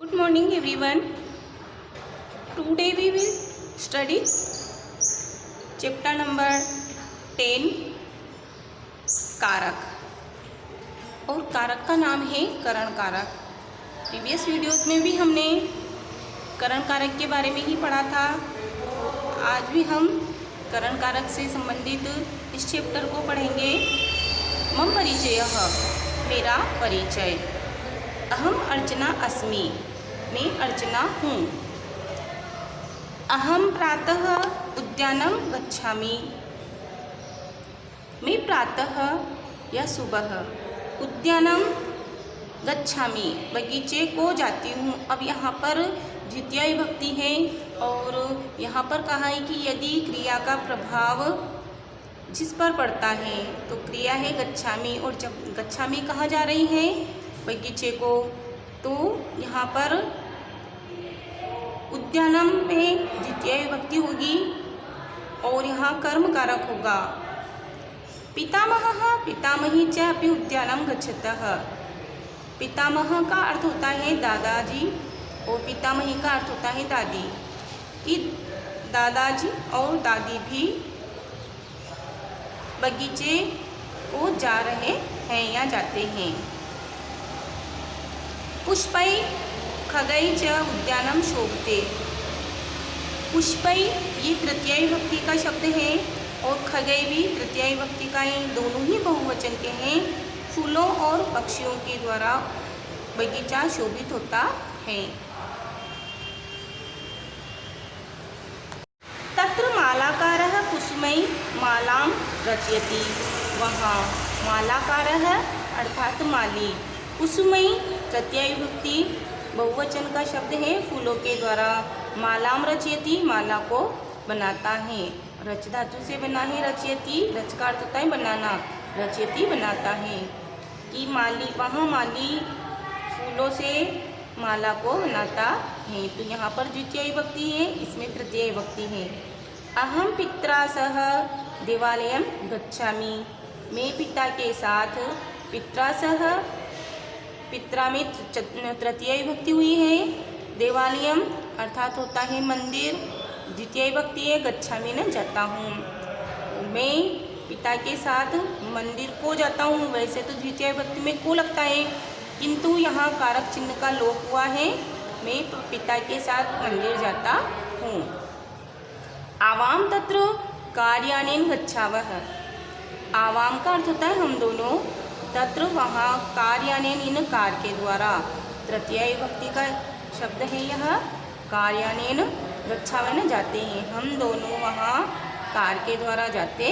Good morning everyone. Today we will study chapter number 10 कारक। और कारक का नाम है करण कारक। प्रीवियस वीडियोस में भी हमने करण कारक के बारे में ही पढ़ा था। आज भी हम करण कारक से संबंधित इस चैप्टर को पढ़ेंगे। मम परिचयः, मेरा परिचय। अहम अर्चना अस्मि, मैं अर्चना हूँ। अहम प्रातः उद्यानं गच्छामि, मैं प्रातः या सुबह उद्यानं गच्छामि बगीचे को जाती हूँ। अब यहाँ पर द्वितीय विभक्ति है और यहाँ पर कहा है कि यदि क्रिया का प्रभाव जिस पर पड़ता है तो क्रिया है गच्छामि, और जब गच्छामि कहा जा रही है बगीचे को तो यहाँ पर उद्यानम में द्वितीय विभक्ति होगी और यहाँ कर्म कारक होगा। पितामहः पितामही च अपि उद्यानं गच्छतः। पितामह का अर्थ होता है दादाजी और पितामही का अर्थ होता है दादी। कि दादाजी और दादी भी बगीचे को जा रहे हैं या जाते हैं। पुष्पै खगै च उद्यानं शोभते। पुष्पै ये तृतीय विभक्ति का शब्द है और खगै भी तृतीय विभक्ति का है, दोनों ही बहुवचन के हैं। फूलों और पक्षियों के द्वारा बगीचा शोभित होता है। तत्र मालाकारः कुसुमै मालां रचयति। वहाँ मालाकारः अर्थात माली, कुसुमै तृतीय विभक्ति बहुवचन का शब्द है, फूलों के द्वारा मालाम रचयति माला को बनाता है। रच धातु से बना है रचयति, रच का अर्थ होता है बनाना, रचयति बनाता है। कि माली, वहाँ माली फूलों से माला को बनाता है। तो यहाँ पर द्वितीय विभक्ति है, इसमें तृतीय विभक्ति है। अहम पित्रा सह देवालयम गच्छामि, मैं पिता के साथ, पित्रा सह पित्रा में तृतीय विभक्ति हुई है। देवालयम अर्थात होता है मंदिर, द्वितीय विभक्ति है। गच्छामि न जाता हूँ, मैं पिता के साथ मंदिर को जाता हूँ। वैसे तो द्वितीय विभक्ति में को लगता है, किंतु यहाँ कारक चिन्ह का लोप हुआ है। मैं पिता के साथ मंदिर जाता हूँ। आवाम तत्र कार्यानेन गच्छावः। आवाम का अर्थ होता है हम दोनों, तत्र वहाँ कार्यानेन इन कार के द्वारा, तृतीय विभक्ति का शब्द है यह। कार्यानेन गच्छावः जाते हैं, हम दोनों वहाँ कार के द्वारा जाते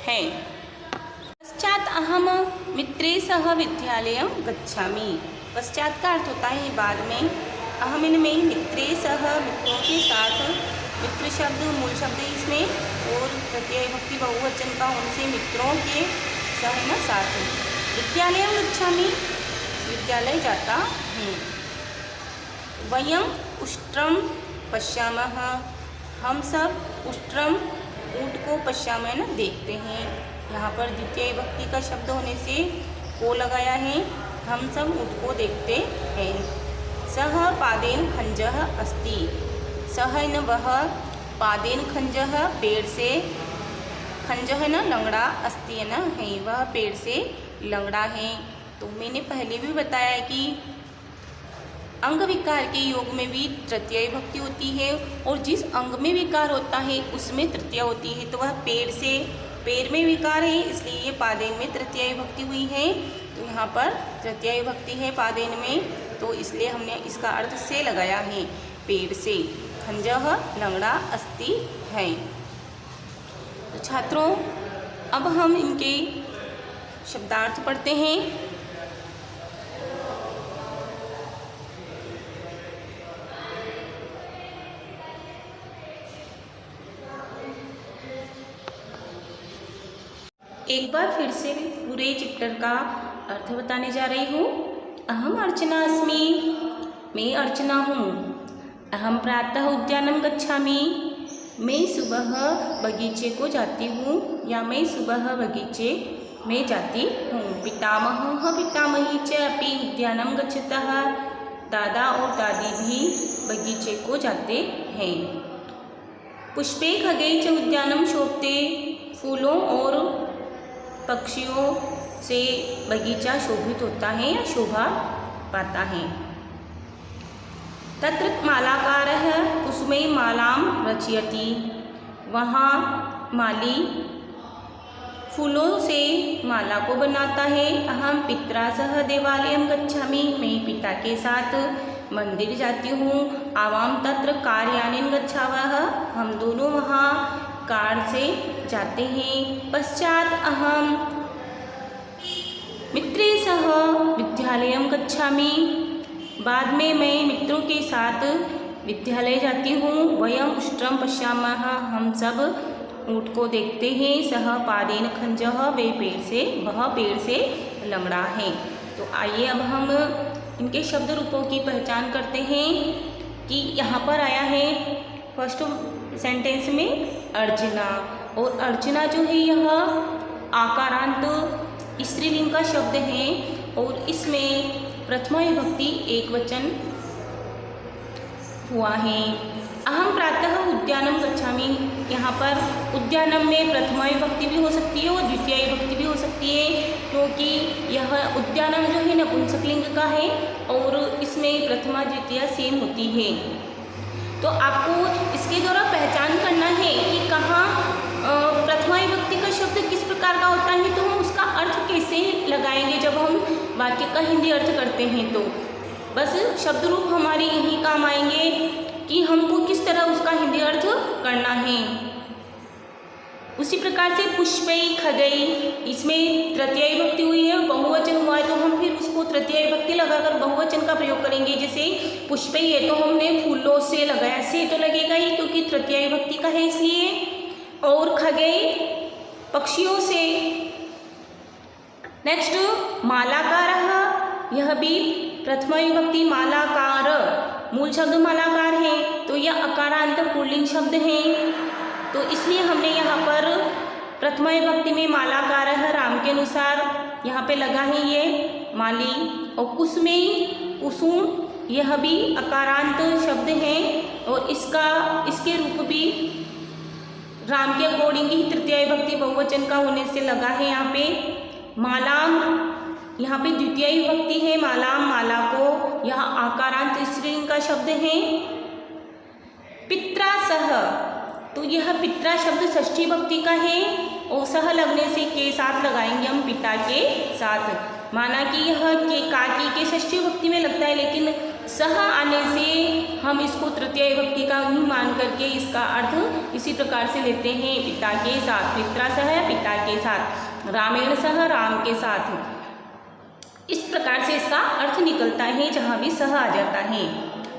हैं। पश्चात अहम मित्रे सह विद्यालयम गच्छामि। पश्चात का अर्थ होता है बाद में। अहम इनमें मित्रे सह मित्रों के साथ, मित्र शब्द मूल शब्द है इसमें और तृतीय विभक्ति बहुवचन का उनसे मित्रों के सह न साथ। विद्यालयं गच्छामि, विद्यालय जाता हूँ। वयम उष्ट्रम पश्यामः, हम सब उष्ट्रम ऊँट को पश्यामः न देखते हैं। यहाँ पर द्वितीय विभक्ति का शब्द होने से को लगाया है, हम सब ऊँट को देखते हैं। सह पादेन खंजः अस्ति, सह न वह, पादेन खंजः पेड़ से, खंजः न लंगड़ा, अस्ति न है वह पेड़ से लंगड़ा है। तो मैंने पहले भी बताया कि अंग विकार के योग में भी तृतीय विभक्ति होती है और जिस अंग में विकार होता है उसमें तृतीय होती है। तो वह पेड़ से, पेड़ में विकार है इसलिए ये पादेन में तृतीय विभक्ति हुई है। तो यहाँ पर तृतीय विभक्ति है पादेन में, तो इसलिए हमने इसका अर्थ से लगाया है, पेड़ से। खंजः लंगड़ा, अस्ति है। तो छात्रों अब हम इनके शब्दार्थ पढ़ते हैं। एक बार फिर से पूरे चैप्टर का अर्थ बताने जा रही हूँ। अहम अर्चना अस्मि, मैं अर्चना हूँ। अहम प्रातः उद्यानं गच्छामि, मैं सुबह बगीचे को जाती हूँ या मैं सुबह बगीचे में जाती हूँ। पितामहः पितामही च अपि उद्यानं गच्छतः, दादा और दादी भी बगीचे को जाते हैं। पुष्पे खगे च उद्यानम शोभते, फूलों और पक्षियों से बगीचा शोभित होता है या शोभा पाता है। तत्र मालाकारः कुसुमै मालां रचयति, वहाँ माली फूलों से माला को बनाता है। अहम पित्रा सह देवालयम गच्छामि, मैं पिता के साथ मंदिर जाती हूँ। आवाम तत्र कार्यानेन गच्छावः, हम दोनों वहाँ कार से जाते हैं। पश्चात अहम मित्रे सह विद्यालयम गच्छामि, बाद में मैं मित्रों के साथ विद्यालय जाती हूँ। वयम उष्ट्रम पश्यामः, हम सब ऊँट को देखते हैं। सह पादेन खंजः, वह पेड़ से लंगड़ा है। तो आइए अब हम इनके शब्द रूपों की पहचान करते हैं कि यहाँ पर आया है फर्स्ट सेंटेंस में अर्चना, और अर्चना जो है यह आकारांत स्त्रीलिंग का शब्द है और इसमें प्रथमा विभक्ति एक वचन हुआ है। अहम प्रातः उद्यानम गच्छामि, यहाँ पर उद्यानम में प्रथमा विभक्ति भी हो सकती है और द्वितीय विभक्ति भी हो सकती है, क्योंकि यह उद्यानम जो है नपुंसकलिंग का है और इसमें प्रथमा द्वितीय सेम होती है। तो आपको इसके द्वारा पहचान करना है कि कहाँ प्रथमा विभक्ति का शब्द किस प्रकार का होता है, तो हम उसका अर्थ कैसे लगाएंगे जब हम वाक्य का हिंदी अर्थ करते हैं। तो बस शब्द रूप हमारे यही काम आएंगे कि हमको किस तरह उसका हिंदी अर्थ करना है। उसी प्रकार से पुष्पई खगई, इसमें तृतीय विभक्ति हुई है, बहुवचन हुआ है, तो हम फिर उसको तृतीय विभक्ति लगाकर बहुवचन का प्रयोग करेंगे। जैसे पुष्पई है तो हमने फूलों से लगाया, से तो लगेगा ही क्योंकि तृतीय विभक्ति का है इसलिए। और खगई पक्षियों से। नेक्स्ट मालाकारः, यह भी प्रथमा विभक्ति मालाकार, मूल शब्द मालाकार है तो यह अकारांत पुल्लिंग शब्द है, तो इसलिए हमने यहाँ पर प्रथमा विभक्ति में मालाकारः राम के अनुसार यहाँ पे लगा है ये माली। और कुसुमै कुसुम, यह भी अकारांत शब्द है और इसके रूप भी राम के अकॉर्डिंग ही तृतीय विभक्ति बहुवचन का होने से लगा है यहाँ पे। मालाम, यहाँ पे द्वितीय विभक्ति है मालाम, माला को, यह आकारांत स्त्रीलिंग का शब्द है। पित्रा सह, तो यह पित्रा शब्द षष्ठी विभक्ति का है और सह लगने से के साथ लगाएंगे हम पिता के साथ। माना कि यह के काकी के षष्ठी विभक्ति में लगता है, लेकिन सह आने से हम इसको तृतीय विभक्ति का ही मान करके इसका अर्थ इसी प्रकार से लेते हैं, पिता के साथ। पित्रा सह पिता के साथ, रामेण सह राम के साथ। इस प्रकार से इसका अर्थ निकलता है जहाँ भी सह आ जाता है।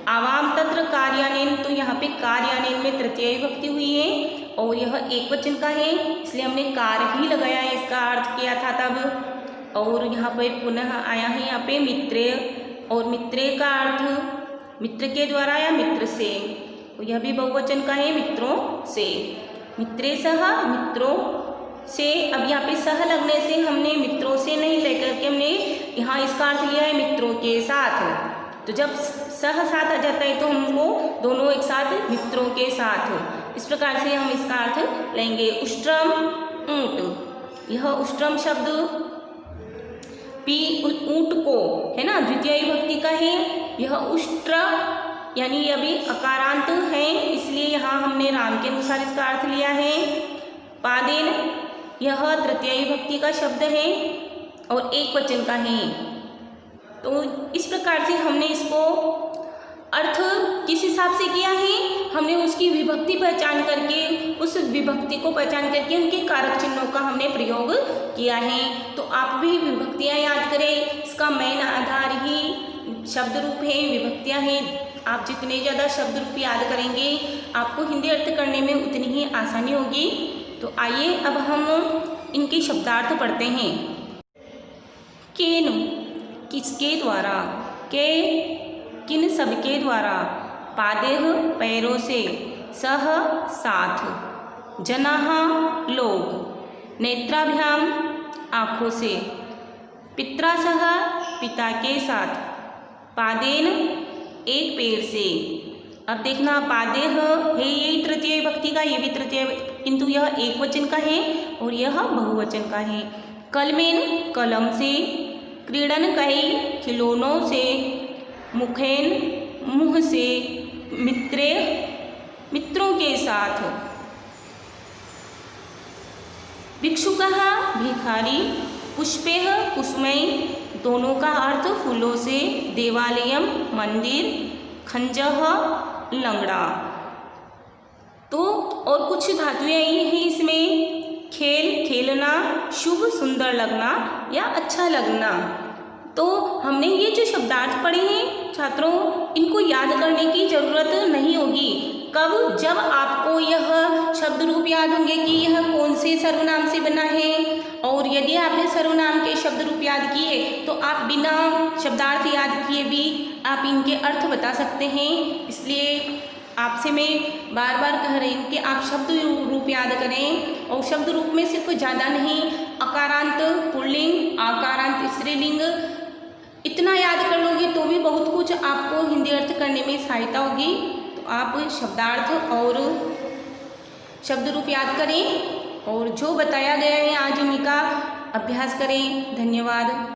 आवाम तत्र कार्यानेन, तो यहाँ पे कार्यानेन में तृतीय विभक्ति हुई है और यह एक वचन का है, इसलिए हमने कार ही लगाया है, इसका अर्थ किया था तब। और यहाँ पर पुनः आया है यहाँ पे मित्रे, और मित्रे का अर्थ मित्र के द्वारा या मित्र से, तो यह भी बहुवचन का है, मित्रों से। मित्रे सह, मित्रों से। अब यहाँ पे सह लगने से हमने मित्रों से नहीं लेकर के हमने यहाँ इसका अर्थ लिया है मित्रों के साथ। तो जब सह साथ आ जाता है तो हमको दोनों एक साथ मित्रों के साथ, इस प्रकार से हम इसका अर्थ लेंगे। उष्ट्रम ऊँट, यह उष्ट्रम शब्द पी ऊँट को है ना, द्वितीय विभक्ति का है। यह उष्ट्र यानी यह भी अकारांत है, इसलिए यहाँ हमने राम के अनुसार इसका अर्थ लिया है। पादेन, यह तृतीय विभक्ति का शब्द है और एक वचन का है। तो इस प्रकार से हमने इसको अर्थ किस हिसाब से किया है, हमने उसकी विभक्ति पहचान करके, उस विभक्ति को पहचान करके उनके कारक चिन्हों का हमने प्रयोग किया है। तो आप भी विभक्तियाँ याद करें, इसका मेन आधार ही शब्द रूप है, विभक्तियाँ हैं। आप जितने ज़्यादा शब्द रूप याद करेंगे आपको हिंदी अर्थ करने में उतनी ही आसानी होगी। तो आइए अब हम इनके शब्दार्थ पढ़ते हैं। केन, किसके द्वारा, के किन सबके द्वारा, पादेह पैरों से, सह साथ, जनाः लोग, नेत्राभ्याम आँखों से, पित्रा सह पिता के साथ, पादेन एक पेड़ से। अब देखना पादेह है ये तृतीय विभक्ति का, ये भी तृतीय, किंतु यह एक वचन का है और यह बहुवचन का है। कलमेन कलम से, क्रीडन कई खिलौनों से, मुखेन मुँह से, मित्रे मित्रों के साथ, भिक्षुकः भिखारी, पुष्पेह कुसुमई, दोनों का अर्थ फूलों से, देवालयम मंदिर, खंजह लंगड़ा। तो और कुछ धातुएं आई हैं इसमें, खेल खेलना, शुभ सुंदर लगना या अच्छा लगना। तो हमने ये जो शब्दार्थ पढ़े हैं छात्रों, इनको याद करने की ज़रूरत नहीं होगी। कब? जब आपको यह शब्द रूप याद होंगे कि यह कौन से सर्वनाम से बना है। और यदि आपने सर्वनाम के शब्द रूप याद किए तो आप बिना शब्दार्थ याद किए भी आप इनके अर्थ बता सकते हैं। इसलिए आपसे मैं बार बार कह रही हूँ कि आप शब्द रूप याद करें, और शब्द रूप में सिर्फ ज़्यादा नहीं, अकारांत पुल्लिंग, आकारांत स्त्रीलिंग, इतना याद कर लोगे तो भी बहुत कुछ आपको हिंदी अर्थ करने में सहायता होगी। तो आप शब्दार्थ और शब्द रूप याद करें और जो बताया गया है आज उन्हीं का अभ्यास करें। धन्यवाद।